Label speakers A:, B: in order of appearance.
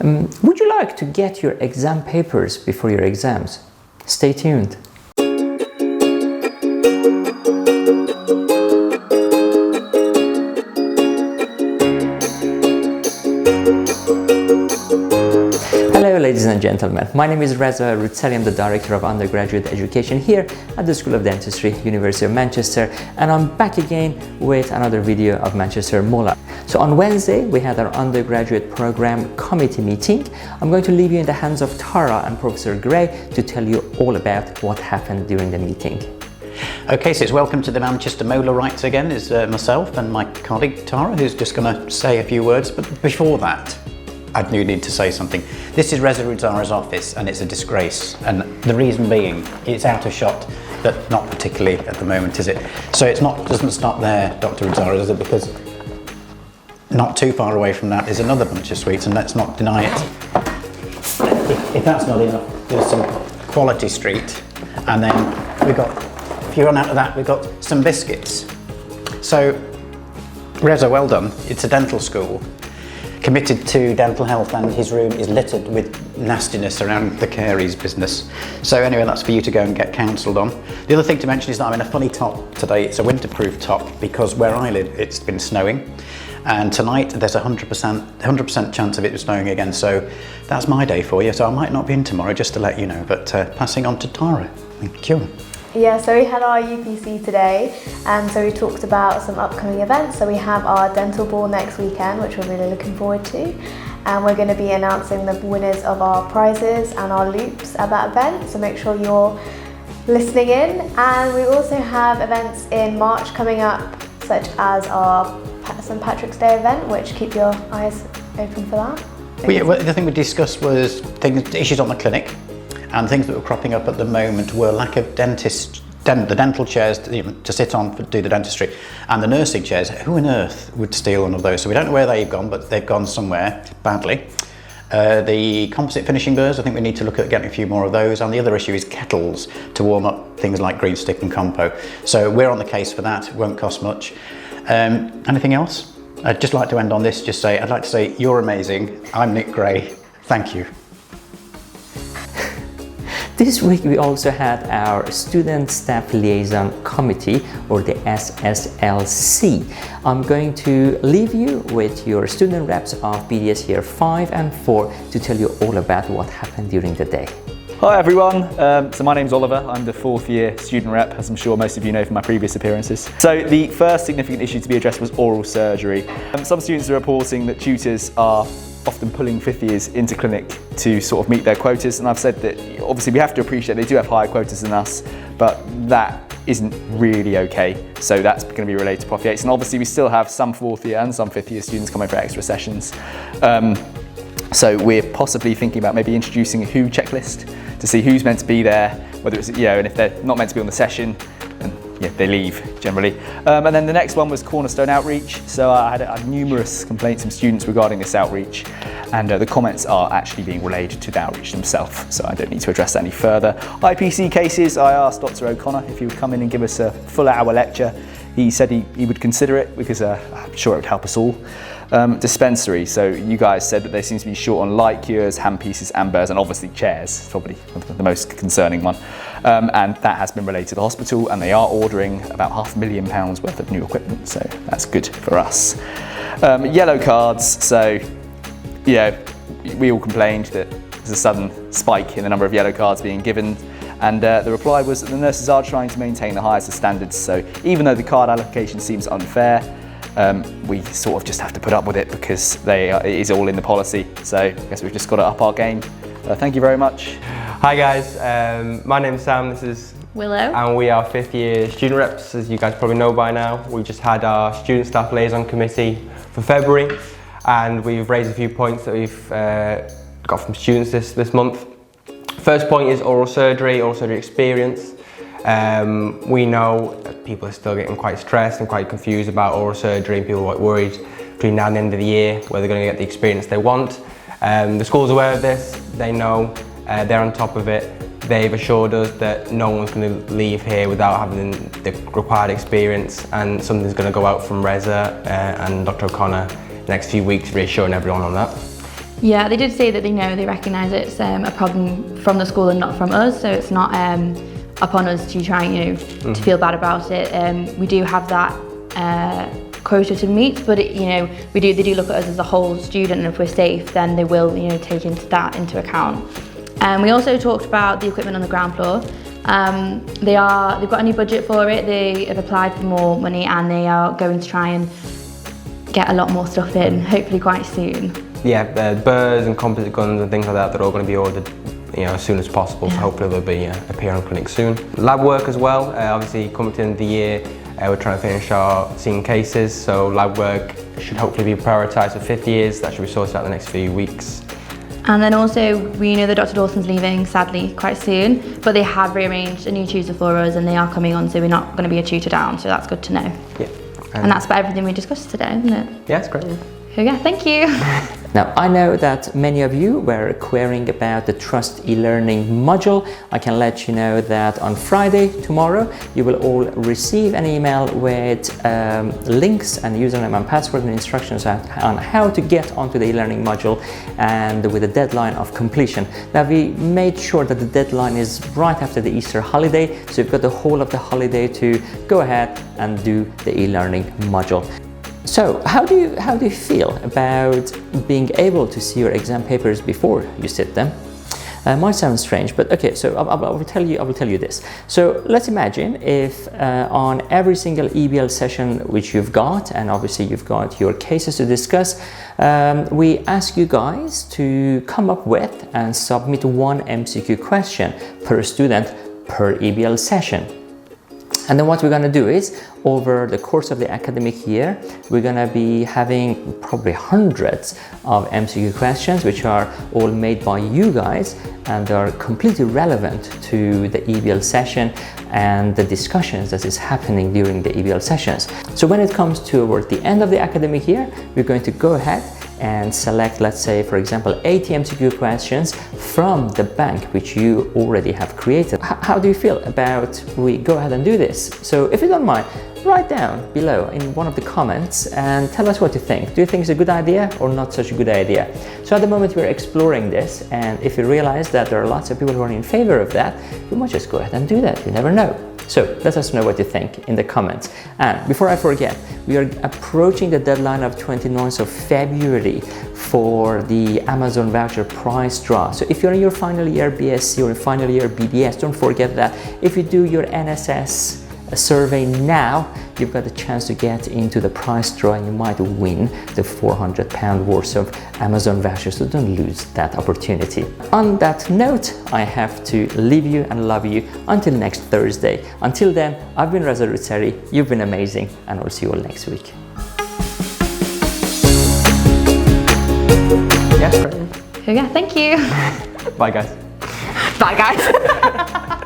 A: Would you like to get your exam papers before your exams? Stay tuned. Hello ladies and gentlemen, my name is Reza. Roudsari. I'm the Director of Undergraduate Education here at the School of Dentistry, University of Manchester, and I'm back again with another video of Manchester Molars. So on Wednesday we had our undergraduate program committee meeting. I'm going to leave you in the hands of Tara and Professor Gray to tell you all about what happened during the meeting.
B: Okay, so it's welcome to the Manchester Molars again. Is myself and my colleague Tara, who's just going to say a few words, but before that I do need to say something. This is Reza Roudsari's office and it's a disgrace, and the reason being it's out of shot, but not particularly at the moment, is it? So it's not, doesn't stop there, Dr. Roudsari, does it? Because not too far away from that is another bunch of sweets, and let's not deny it. If that's not enough, there's some Quality Street, and then we've got, if you run out of that, we've got some biscuits. So Reza, well done. It's a dental school, committed to dental health, and his room is littered with nastiness around the caries business. So anyway, that's for you to go and get counselled on. The other thing to mention is that I'm in a funny top today. It's a winterproof top because where I live it's been snowing, and tonight there's a 100% chance of it snowing again. So that's my day for you. So I might not be in tomorrow, just to let you know, but passing on to Tara. Thank you.
C: Yeah, so we had our UPC today, and so we talked about some upcoming events. So we have our dental ball next weekend, which we're really looking forward to, and we're going to be announcing the winners of our prizes and our loops at that event, so make sure you're listening in. And we also have events in March coming up, such as our St Patrick's Day event, which keep your eyes open for that.
B: Well, the thing we discussed was issues on the clinic. And things that were cropping up at the moment were lack of the dental chairs to sit on to do the dentistry, and the nursing chairs. Who on earth would steal one of those? So we don't know where they've gone, but they've gone somewhere badly. The composite finishing burrs, I think we need to look at getting a few more of those. And the other issue is kettles to warm up things like green stick and compo. So we're on the case for that. It won't cost much. Anything else? I'd just like to end on this. I'd like to say you're amazing. I'm Nick Gray. Thank you.
A: This week we also had our Student Staff Liaison Committee, or the SSLC. I'm going to leave you with your student reps of BDS Year 5 and 4 to tell you all about what happened during the day.
D: Hi everyone, so my name's Oliver. I'm the 4th year student rep, as I'm sure most of you know from my previous appearances. So the first significant issue to be addressed was oral surgery. Some students are reporting that tutors are often pulling 5th years into clinic to sort of meet their quotas, and I've said that obviously we have to appreciate they do have higher quotas than us, but that isn't really okay. So that's going to be related to Prof Yates, and obviously we still have some 4th year and some 5th year students coming for extra sessions. So we're possibly thinking about maybe introducing a WHO checklist to see who's meant to be there, whether it's, and if they're not meant to be on the session, they leave generally. And then the next one was cornerstone outreach. So I had numerous complaints from students regarding this outreach, and the comments are actually being relayed to the outreach themselves, so I don't need to address that any further. IPC cases, I asked Dr. O'Connor if he would come in and give us a full hour lecture. He said he would consider it because I'm sure it would help us all. Dispensary, so you guys said that they seem to be short on light cures, handpieces and burrs, and obviously chairs, probably the most concerning one. And that has been relayed to the hospital, and they are ordering about £500,000 worth of new equipment, so that's good for us. Yellow cards, so we all complained that there's a sudden spike in the number of yellow cards being given, and the reply was that the nurses are trying to maintain the highest of standards, so even though the card allocation seems unfair, we sort of just have to put up with it because it is all in the policy, so I guess we've just got to up our game. Thank you very much.
E: Hi guys, my name's Sam, this is
F: Willow,
E: and we are 5th year student reps, as you guys probably know by now. We just had our Student Staff Liaison Committee for February, and we've raised a few points that we've got from students this month. First point is oral surgery experience. We know that people are still getting quite stressed and quite confused about oral surgery, and people are worried between now and the end of the year whether they're going to get the experience they want. The school's aware of this, they know, they're on top of it. They've assured us that no one's going to leave here without having the required experience, and something's going to go out from Reza and Dr. O'Connor the next few weeks, reassuring everyone on that.
F: Yeah, they did say that they recognise it's a problem from the school and not from us, so it's not upon us to try, to feel bad about it. We do have that quota to meet, but they do look at us as a whole student, and if we're safe, then they will take that into account. We also talked about the equipment on the ground floor. They've got a new budget for it. They have applied for more money, and they are going to try and get a lot more stuff in, hopefully quite soon. Yeah,
E: burrs and composite guns and things like that, they're all going to be ordered as soon as possible, so hopefully they'll be appearing on clinic soon. Lab work as well, obviously coming to the end of the year, we're trying to finish our seeing cases, so lab work should hopefully be prioritised for 5th years. That should be sorted out in the next few weeks.
F: And then also, we know that Dr. Dawson's leaving, sadly, quite soon, but they have rearranged a new tutor for us, and they are coming on, so we're not going to be a tutor down, so that's good to know.
E: Yeah.
F: And that's about everything we discussed today, isn't it?
E: Yeah, it's great.
F: So yeah, thank you.
A: Now, I know that many of you were querying about the Trust e-learning module. I can let you know that on Friday, tomorrow, you will all receive an email with links and username and password and instructions on how to get onto the e-learning module, and with a deadline of completion. Now, we made sure that the deadline is right after the Easter holiday, so you've got the whole of the holiday to go ahead and do the e-learning module. So how do you feel about being able to see your exam papers before you sit them? Might sound strange, but okay, so I will tell you this. So let's imagine if on every single EBL session which you've got, and obviously you've got your cases to discuss, we ask you guys to come up with and submit 1 MCQ question per student per EBL session. And then what we're going to do is, over the course of the academic year, we're going to be having probably hundreds of MCQ questions, which are all made by you guys and are completely relevant to the EBL session and the discussions that is happening during the EBL sessions. So when it comes toward the end of the academic year, we're going to go ahead and select, let's say, for example, 80 MCQ questions from the bank which you already have created. How do you feel about we go ahead and do this? So if you don't mind, write down below in one of the comments and tell us what you think. Do you think it's a good idea or not such a good idea? So at the moment we're exploring this, and if you realize that there are lots of people who are in favor of that, you might just go ahead and do that. You never know. So let us know what you think in the comments. And before I forget, we are approaching the deadline of 29th of February for the Amazon voucher prize draw. So if you're in your final year BSc or final year BBS, don't forget that if you do your NSS survey now, you've got a chance to get into the prize draw and you might win the £400 worth of Amazon vouchers, so don't lose that opportunity. On that note, I have to leave you and love you until next Thursday. Until then, I've been Reza Roudsari, you've been amazing, and I'll see you all next week.
E: Yeah, great.
F: So yeah, thank you.
E: Bye guys.
F: Bye guys.